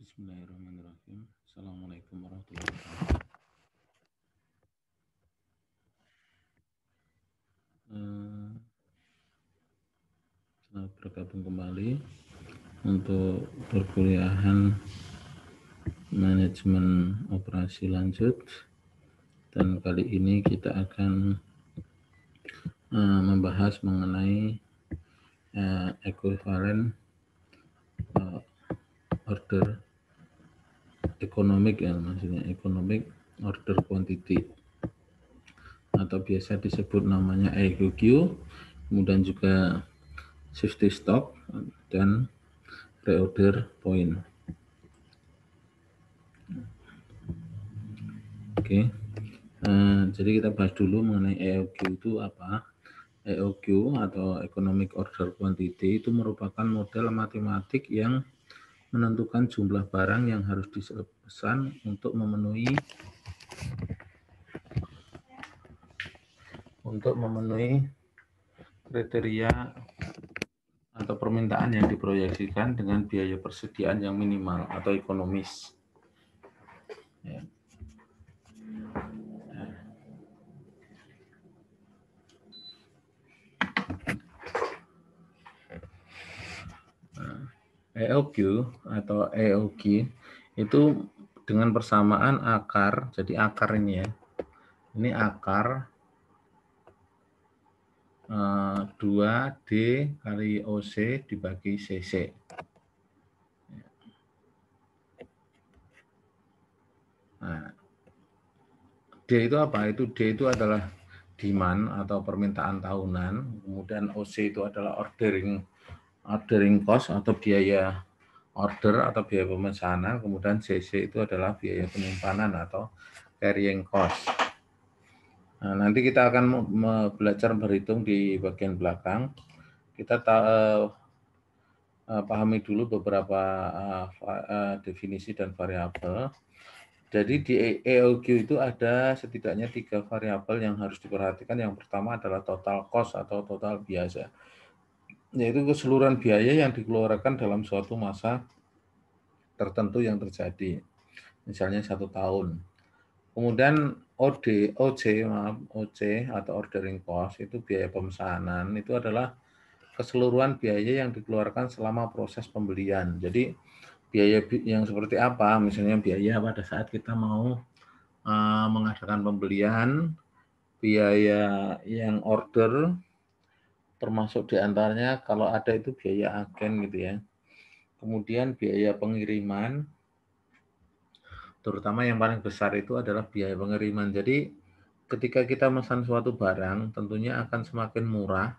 Bismillahirrahmanirrahim. Assalamualaikum warahmatullahi wabarakatuh. Selamat bergabung kembali untuk perkuliahan manajemen operasi lanjut, dan kali ini kita akan membahas mengenai ekuivalen order ekonomik, ya, maksudnya economic order quantity atau biasa disebut namanya EOQ, kemudian juga safety stock dan reorder point. Oke. Jadi kita bahas dulu mengenai EOQ itu apa. EOQ atau Economic Order Quantity itu merupakan model matematik yang menentukan jumlah barang yang harus dipesan untuk memenuhi kriteria atau permintaan yang diproyeksikan dengan biaya persediaan yang minimal atau ekonomis. Ya. EOQ atau EOQ itu dengan persamaan akar, jadi akar ini ya, ini akar 2D kali OC dibagi CC. Nah, D itu apa? D itu adalah demand atau permintaan tahunan, kemudian OC itu adalah ordering cost atau biaya order atau biaya pemesanan, kemudian CC itu adalah biaya penyimpanan atau carrying cost. Nah, nanti kita akan belajar berhitung di bagian belakang. Kita pahami dulu beberapa definisi dan variabel. Jadi di EOQ itu ada setidaknya 3 variabel yang harus diperhatikan. Yang pertama adalah total cost atau total biaya, yaitu keseluruhan biaya yang dikeluarkan dalam suatu masa tertentu yang terjadi, misalnya 1 tahun. Kemudian OC atau ordering cost itu biaya pemesanan, itu adalah keseluruhan biaya yang dikeluarkan selama proses pembelian. Jadi biaya yang seperti apa? Misalnya biaya pada saat kita mau mengadakan pembelian, biaya yang order, termasuk diantaranya kalau ada itu biaya agen gitu ya. Kemudian biaya pengiriman, terutama yang paling besar itu adalah biaya pengiriman. Jadi ketika kita memesan suatu barang, tentunya akan semakin murah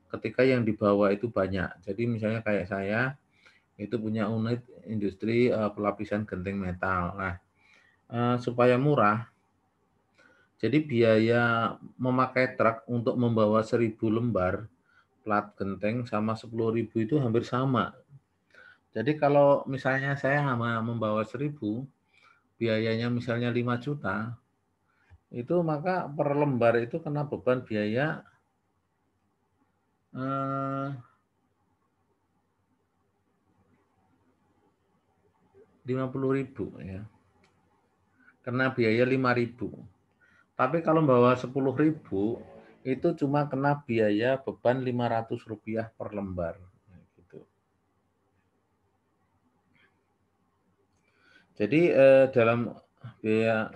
ketika yang dibawa itu banyak. Jadi misalnya kayak saya itu punya unit industri pelapisan genting metal. Nah, supaya murah, jadi biaya memakai truk untuk membawa 1.000 lembar plat genteng sama 10.000 itu hampir sama. Jadi kalau misalnya saya membawa 1.000, biayanya misalnya 5 juta, itu maka per lembar itu kena beban biaya 50.000 ya. Kena biaya 5.000. Tapi kalau bawa 10.000 itu cuma kena biaya beban Rp500 per lembar. Gitu. Jadi dalam biaya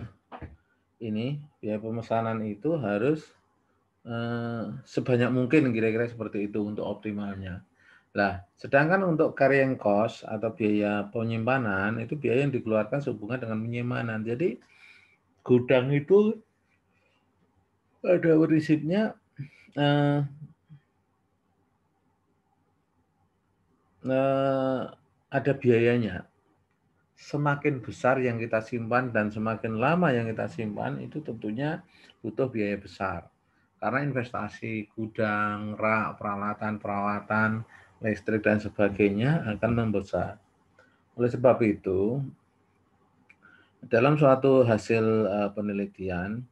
pemesanan itu harus sebanyak mungkin, kira-kira seperti itu untuk optimalnya. Nah, sedangkan untuk carrying cost atau biaya penyimpanan itu biaya yang dikeluarkan sehubungan dengan penyimpanan. Jadi gudang itu ada prinsipnya ada biayanya. Semakin besar yang kita simpan dan semakin lama yang kita simpan, itu tentunya butuh biaya besar. Karena investasi gudang, rak, peralatan, listrik, dan sebagainya akan membesar. Oleh sebab itu, dalam suatu hasil penelitian,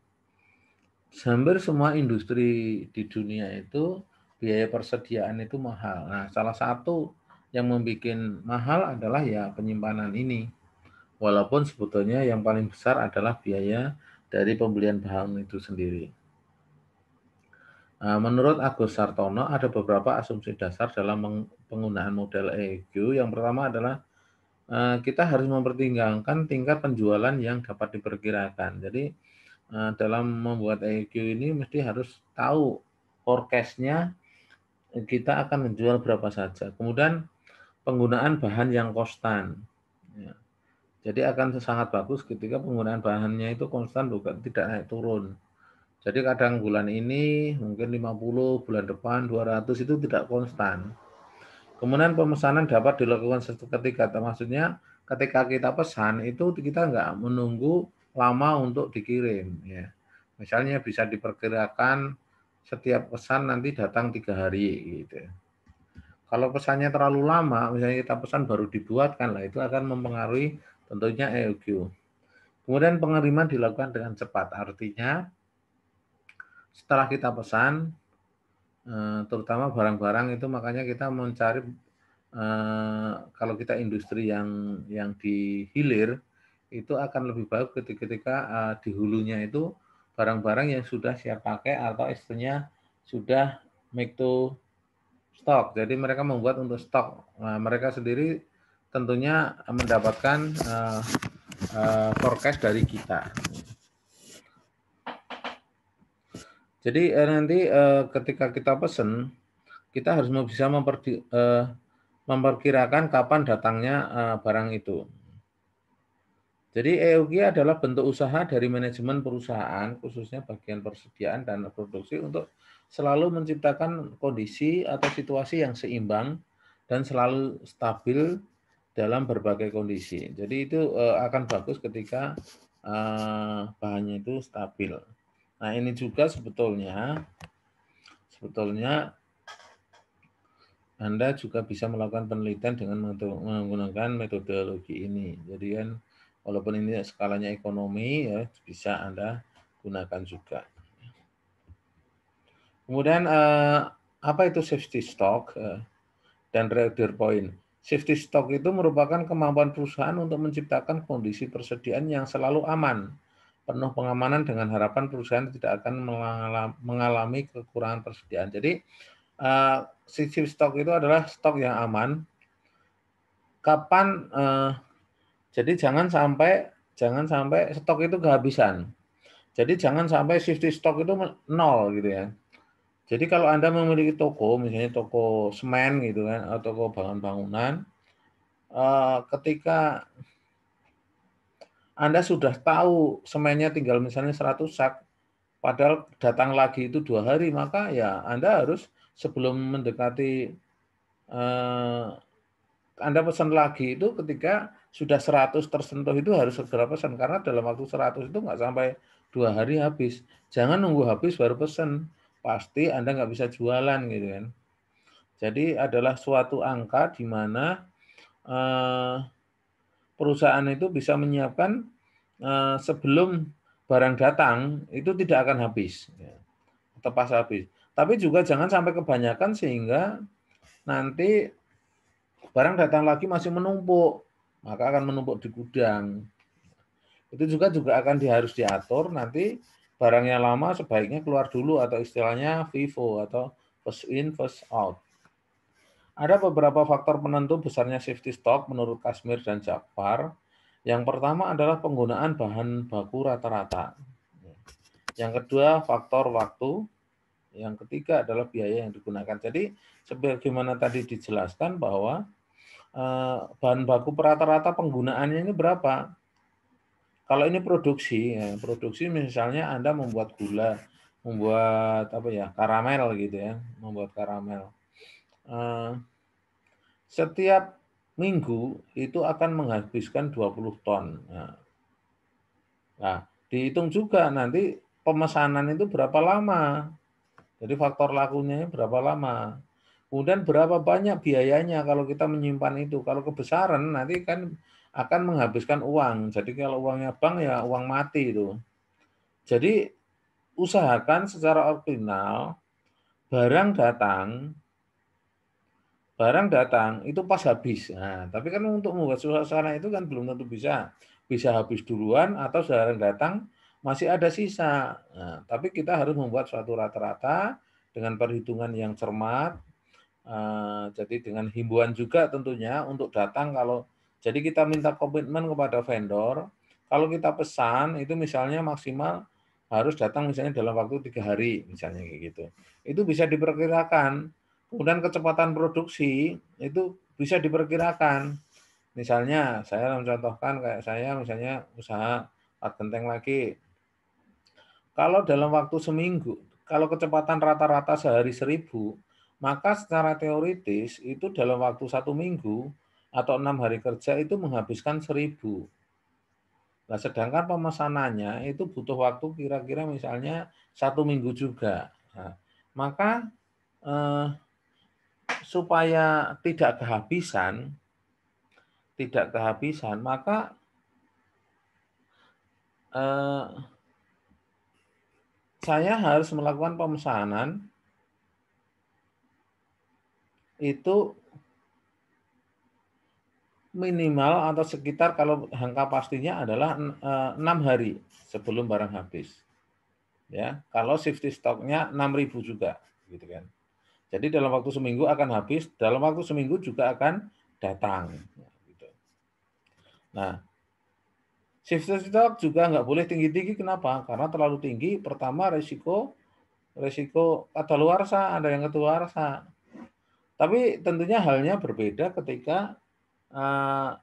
hampir semua industri di dunia itu biaya persediaan itu mahal. Nah, salah satu yang membuat mahal adalah ya penyimpanan ini. Walaupun sebetulnya yang paling besar adalah biaya dari pembelian bahan itu sendiri. Menurut Agus Sartono, ada beberapa asumsi dasar dalam penggunaan model EEQ. Yang pertama adalah kita harus mempertimbangkan tingkat penjualan yang dapat diperkirakan. Jadi dalam membuat EEQ ini mesti harus tahu forecast-nya kita akan menjual berapa saja. Kemudian penggunaan bahan yang konstan. Ya. Jadi akan sangat bagus ketika penggunaan bahannya itu konstan, bukan tidak naik turun. Jadi kadang bulan ini mungkin 50, bulan depan 200 itu tidak konstan. Kemudian pemesanan dapat dilakukan seketika. Maksudnya ketika kita pesan itu kita nggak menunggu lama untuk dikirim. Ya. Misalnya bisa diperkirakan setiap pesan nanti datang 3 hari gitu. Kalau pesannya terlalu lama, misalnya kita pesan baru dibuatkan lah, itu akan mempengaruhi tentunya EOQ. Kemudian pengiriman dilakukan dengan cepat, artinya setelah kita pesan, terutama barang-barang itu makanya kita mencari kalau kita industri yang di hilir itu akan lebih baik ketika di hulunya itu barang-barang yang sudah siap pakai atau istilahnya sudah make to stock. Jadi mereka membuat untuk stok. Nah, mereka sendiri tentunya mendapatkan forecast dari kita. Jadi nanti ketika kita pesen, kita harus bisa memperkirakan kapan datangnya barang itu. Jadi EOQ adalah bentuk usaha dari manajemen perusahaan, khususnya bagian persediaan dan produksi untuk selalu menciptakan kondisi atau situasi yang seimbang dan selalu stabil dalam berbagai kondisi. Jadi itu akan bagus ketika bahannya itu stabil. Nah ini juga sebetulnya Anda juga bisa melakukan penelitian dengan menggunakan metodologi ini. Jadi kan walaupun ini skalanya ekonomi ya bisa Anda gunakan juga. Kemudian apa itu safety stock dan reorder point? Safety stock itu merupakan kemampuan perusahaan untuk menciptakan kondisi persediaan yang selalu aman, penuh pengamanan dengan harapan perusahaan tidak akan mengalami kekurangan persediaan. Jadi safety stock itu adalah stok yang aman. Kapan jadi jangan sampai stok itu kehabisan. Jadi jangan sampai safety stock itu nol gitu ya. Jadi kalau Anda memiliki toko, misalnya toko semen gitu kan, atau toko bangunan, ketika Anda sudah tahu semennya tinggal misalnya 100 sak, padahal datang lagi itu 2 hari, maka ya Anda harus sebelum mendekati Anda pesan lagi itu ketika sudah 100 tersentuh itu harus segera pesan, karena dalam waktu 100 itu nggak sampai 2 hari habis. Jangan nunggu habis baru pesan, pasti Anda nggak bisa jualan gitu kan. Jadi adalah suatu angka di mana perusahaan itu bisa menyiapkan sebelum barang datang itu tidak akan habis, atau pas habis. Tapi juga jangan sampai kebanyakan sehingga nanti barang datang lagi masih menumpuk, maka akan menumpuk di gudang. Itu juga akan harus diatur nanti barangnya lama sebaiknya keluar dulu atau istilahnya FIFO atau first in first out. Ada beberapa faktor penentu besarnya safety stock menurut Kashmir dan Jafar. Yang pertama adalah penggunaan bahan baku rata-rata. Yang kedua faktor waktu. Yang ketiga adalah biaya yang digunakan. Jadi sebagaimana tadi dijelaskan bahwa bahan baku rata-rata penggunaannya ini berapa? Kalau ini produksi, ya, produksi misalnya Anda membuat gula, membuat karamel gitu ya, membuat karamel. Setiap minggu itu akan menghabiskan 20 ton. Nah, dihitung juga nanti pemesanan itu berapa lama. Jadi faktor lakunya berapa lama. Kemudian berapa banyak biayanya kalau kita menyimpan itu. Kalau kebesaran nanti kan akan menghabiskan uang. Jadi kalau uangnya bank ya uang mati itu. Jadi usahakan secara optimal barang datang barang datang itu pas habis. Nah, tapi kan untuk membuat suasana itu kan belum tentu bisa. Bisa habis duluan atau barang datang masih ada sisa. Nah, tapi kita harus membuat suatu rata-rata dengan perhitungan yang cermat. Jadi dengan himbauan juga tentunya untuk datang kalau jadi kita minta komitmen kepada vendor, kalau kita pesan itu misalnya maksimal harus datang misalnya dalam waktu 3 hari, misalnya kayak gitu. Itu bisa diperkirakan. Kemudian kecepatan produksi itu bisa diperkirakan. Misalnya saya mencontohkan kayak saya misalnya usaha Pak Genteng lagi. Kalau dalam waktu seminggu, kalau kecepatan rata-rata sehari 1.000, maka secara teoritis itu dalam waktu 1 minggu atau 6 hari kerja itu menghabiskan 1.000. Nah, sedangkan pemesanannya itu butuh waktu kira-kira misalnya 1 minggu juga. Nah, maka supaya tidak kehabisan, maka saya harus melakukan pemesanan itu minimal atau sekitar kalau angka pastinya adalah 6 hari sebelum barang habis. Ya, kalau safety stoknya 6.000 juga, gitu kan. Jadi dalam waktu seminggu akan habis, dalam waktu seminggu juga akan datang. Gitu. Nah, safety stock juga nggak boleh tinggi-tinggi. Kenapa? Karena terlalu tinggi, pertama resiko kadaluarsa, ada yang kadaluarsa. Tapi tentunya halnya berbeda ketika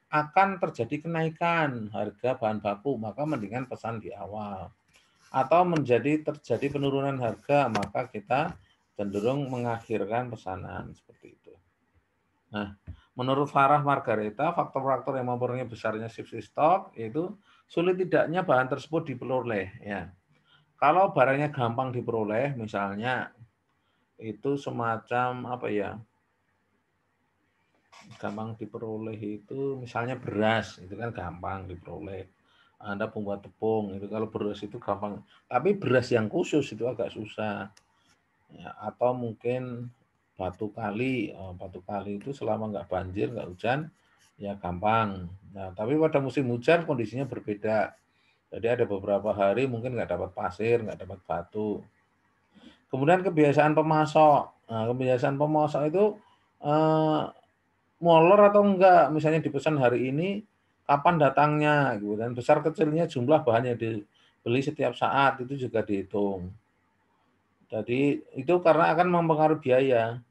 akan terjadi kenaikan harga bahan baku, maka mendingan pesan di awal. Atau terjadi penurunan harga, maka kita cenderung mengakhirkan pesanan seperti itu. Nah, menurut Farah Margareta, faktor-faktor yang mempengaruhi besarnya safety stock yaitu sulit tidaknya bahan tersebut diperoleh. Ya, kalau barangnya gampang diperoleh, misalnya itu semacam apa ya? Gampang diperoleh itu misalnya beras, itu kan gampang diperoleh. Anda pembuat tepung, itu kalau beras itu gampang. Tapi beras yang khusus itu agak susah. Ya, atau mungkin batu kali itu selama nggak banjir, nggak hujan, ya gampang. Nah, tapi pada musim hujan kondisinya berbeda. Jadi ada beberapa hari mungkin nggak dapat pasir, nggak dapat batu. Kemudian kebiasaan pemasok. Nah, kebiasaan pemasok itu eh, molor atau enggak, misalnya dipesan hari ini, kapan datangnya, gitu. Dan besar kecilnya jumlah bahan yang dibeli setiap saat itu juga dihitung. Jadi itu karena akan mempengaruhi biaya.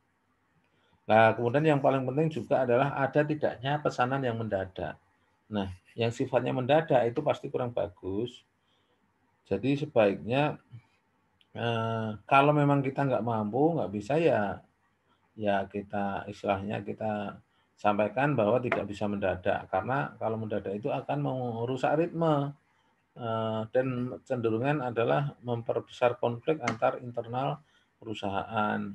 Nah, kemudian yang paling penting juga adalah ada tidaknya pesanan yang mendadak. Nah, yang sifatnya mendadak itu pasti kurang bagus. Jadi sebaiknya kalau memang kita nggak mampu, nggak bisa ya kita istilahnya kita sampaikan bahwa tidak bisa mendadak karena kalau mendadak itu akan merusak ritme dan cenderungan adalah memperbesar konflik antar internal perusahaan.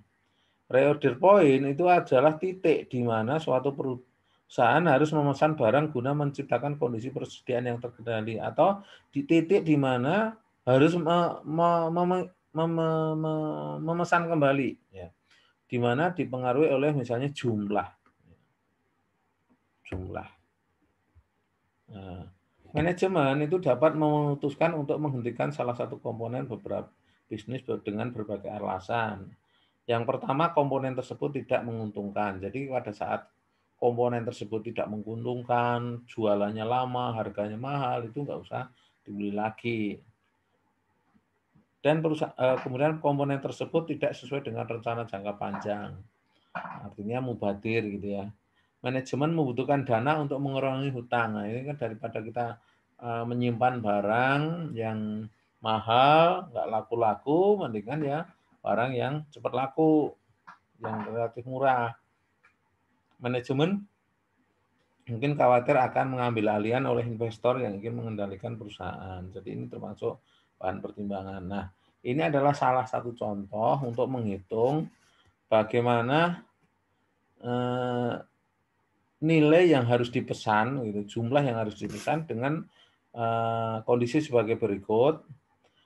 Reorder point itu adalah titik di mana suatu perusahaan harus memesan barang guna menciptakan kondisi persediaan yang terkendali atau di titik di mana harus memesan kembali ya. Di mana dipengaruhi oleh misalnya jumlah. Nah, manajemen itu dapat memutuskan untuk menghentikan salah satu komponen beberapa bisnis dengan berbagai alasan. Yang pertama, komponen tersebut tidak menguntungkan. Jadi pada saat komponen tersebut tidak menguntungkan, jualannya lama, harganya mahal, itu nggak usah dibeli lagi. Dan kemudian komponen tersebut tidak sesuai dengan rencana jangka panjang. Artinya mubadir gitu ya. Manajemen membutuhkan dana untuk mengurangi hutang. Nah, ini kan daripada kita menyimpan barang yang mahal, nggak laku-laku, mendingan ya barang yang cepat laku, yang relatif murah. Manajemen mungkin khawatir akan mengambil alihan oleh investor yang ingin mengendalikan perusahaan. Jadi ini termasuk bahan pertimbangan. Nah, ini adalah salah satu contoh untuk menghitung bagaimana nilai yang harus dipesan, gitu, jumlah yang harus dipesan dengan kondisi sebagai berikut.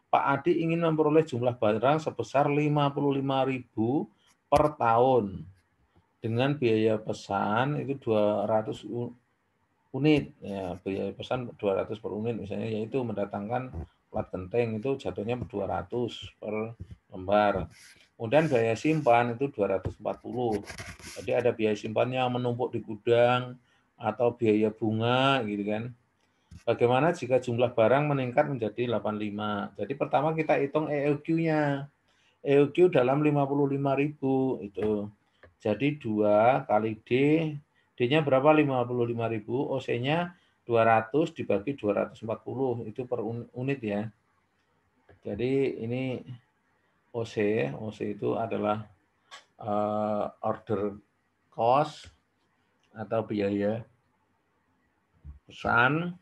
Pak Adi ingin memperoleh jumlah barang sebesar 55.000 per tahun dengan biaya pesan itu 200 unit ya, biaya pesan 200 per unit misalnya, yaitu mendatangkan plat genteng itu jatuhnya 200 per lembar. Kemudian biaya simpan itu 240. Jadi ada biaya simpannya menumpuk di gudang atau biaya bunga gitu kan. Bagaimana jika jumlah barang meningkat menjadi 85? Jadi pertama kita hitung EOQ-nya. EOQ dalam 55.000 itu. Jadi 2 kali D, D-nya berapa? 55.000, OC-nya 200 dibagi 240, itu per unit ya. Jadi ini OC, OC itu adalah order cost atau biaya pesan.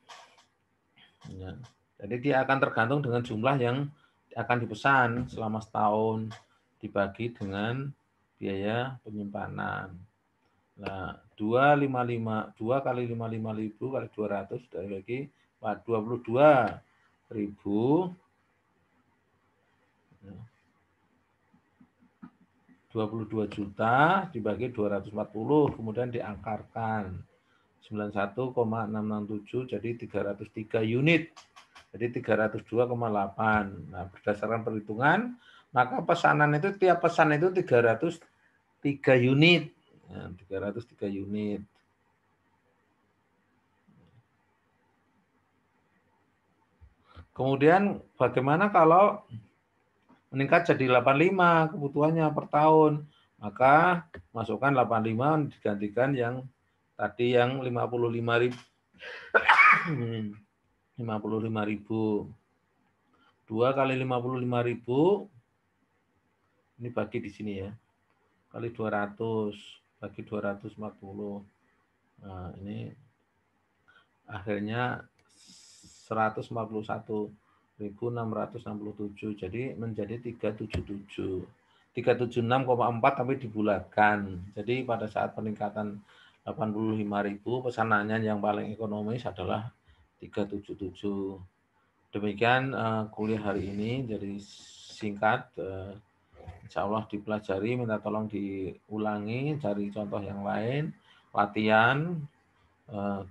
Ya. Jadi dia akan tergantung dengan jumlah yang akan dipesan selama setahun dibagi dengan biaya penyimpanan. Nah, 2 kali 55.000 kali 200 dari lagi 22.000, 22 juta dibagi 240, kemudian diangkarkan 91,667 jadi 303 unit. Jadi 302,8. Nah, berdasarkan perhitungan, maka pesanan itu tiap pesan itu 303 unit. Nah, 303 unit. Kemudian bagaimana kalau meningkat jadi 85 kebutuhannya per tahun? Maka masukkan 85 digantikan yang tadi yang 55.000. 55.000. 2 kali 55.000 ini bagi di sini ya. Kali 200 bagi 240. Nah, ini akhirnya 141.667. Jadi menjadi 377. 376,4 tapi dibulatkan. Jadi pada saat peningkatan 85.000 pesanannya yang paling ekonomis adalah 377. Demikian kuliah hari ini, jadi singkat, insya Allah dipelajari, minta tolong diulangi, cari contoh yang lain, latihan,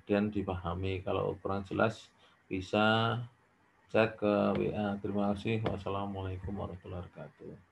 dan dipahami. Kalau kurang jelas bisa chat ke WA. Terima kasih. Wassalamualaikum warahmatullahi wabarakatuh.